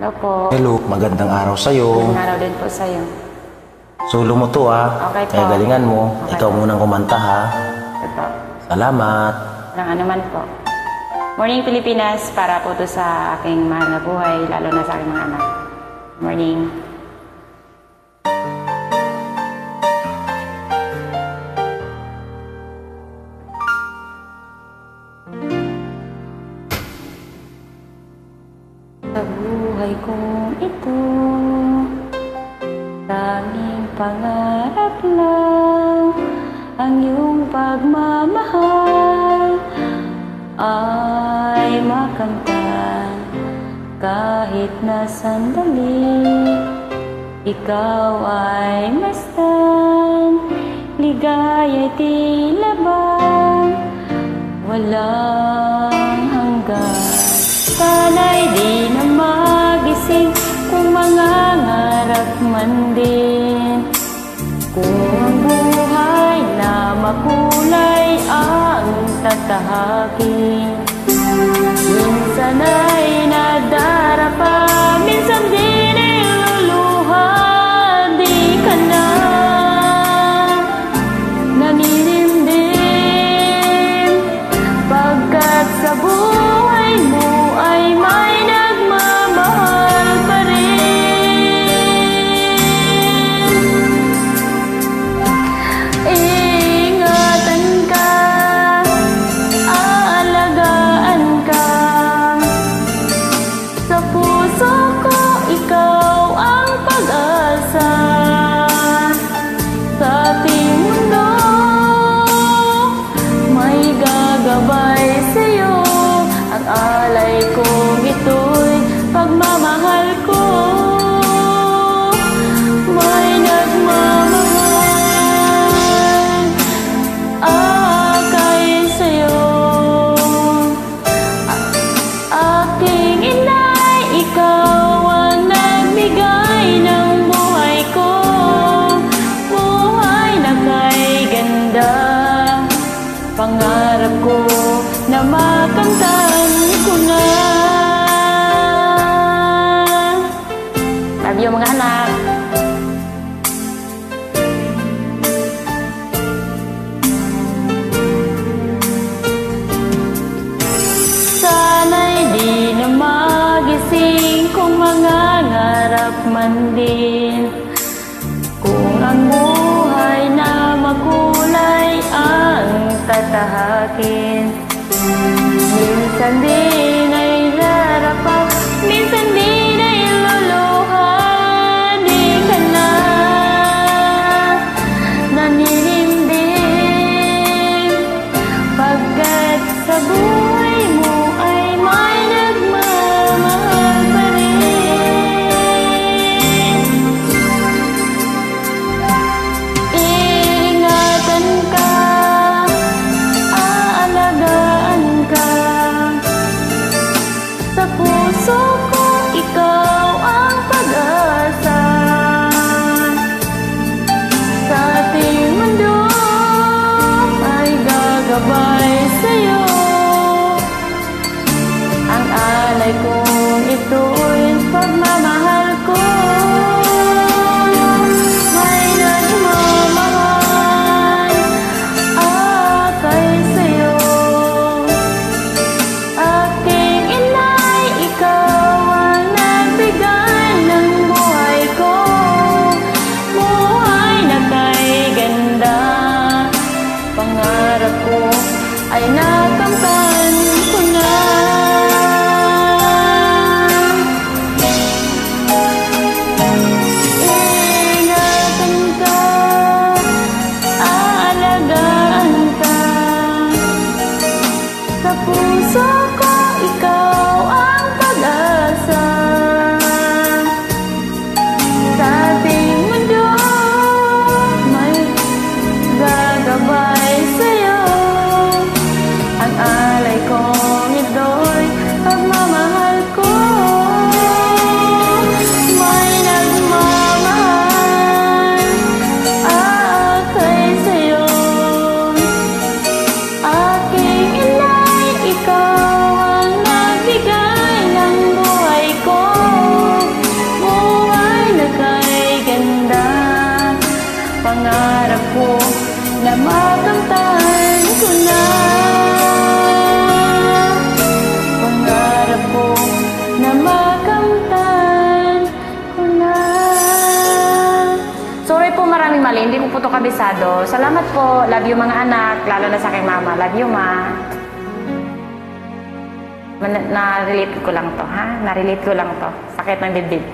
Hello po. Hello, magandang araw sa'yo. Magandang araw din po sa'yo. Solo mo to ha. Okay po. Kaya galingan mo. Okay Ikaw po. munang kumanta ha. Ito po. Salamat. Walang anuman po. Morning Pilipinas, para po to sa aking mahal na buhay, lalo na sa aking mga anak. Morning. Sa buhay kong ito, tanging pangarap lang ang iyong pagmamahal ay makamtan kahit na sandali. Ikaw ay mastan, ligaya'y tila bang walang hanggan. Sana'y di na magising kung mangangarap man din. Kung ang buhay na makulay ang tatahakin. Minsan ay nadarapa, minsan din ay luluha. Di ka na naninimdim, pagkat sa buhay mo ay may nagmamahal pa rin. Ingatan ka, aalagaan ka. Sa puso ko, ikaw ang pag-asa. Sa ating mundo, may gagabay sa'yo. Ang alay kong ito'y pagmamahal ko. May nagmamahal akay sa'yo. Aking inay, ikaw ang nagbigay ng buhay ko. Buhay na kay ganda, pangarap ko na makamtan ko na. Love you mga anak. Sana'y di na magising kung mangangarap man din. Kung ang buhay na makulay ang tatahakin. Minsan din ay darapa, minsan din ay luluha. Di ka na naninimdim, pagkat sa buhay mo ay may nagmamahal pa rin. Ingatan ka, aalagaan ka. Sa puso ko, ikaw ang pag-asa. Sa ating mundo, ay gagabay sa'yo. Ang alay kong ito'y pagmamahal ko. May nagmamahal akay sa'yo. Aking inay, ikaw po to kabisado. Salamat po. Love you mga anak. Lalo na sa aking mama. Love you, ma. Na-relate ko lang to, ha? Na-relate ko lang to. Sakit ng dibdib.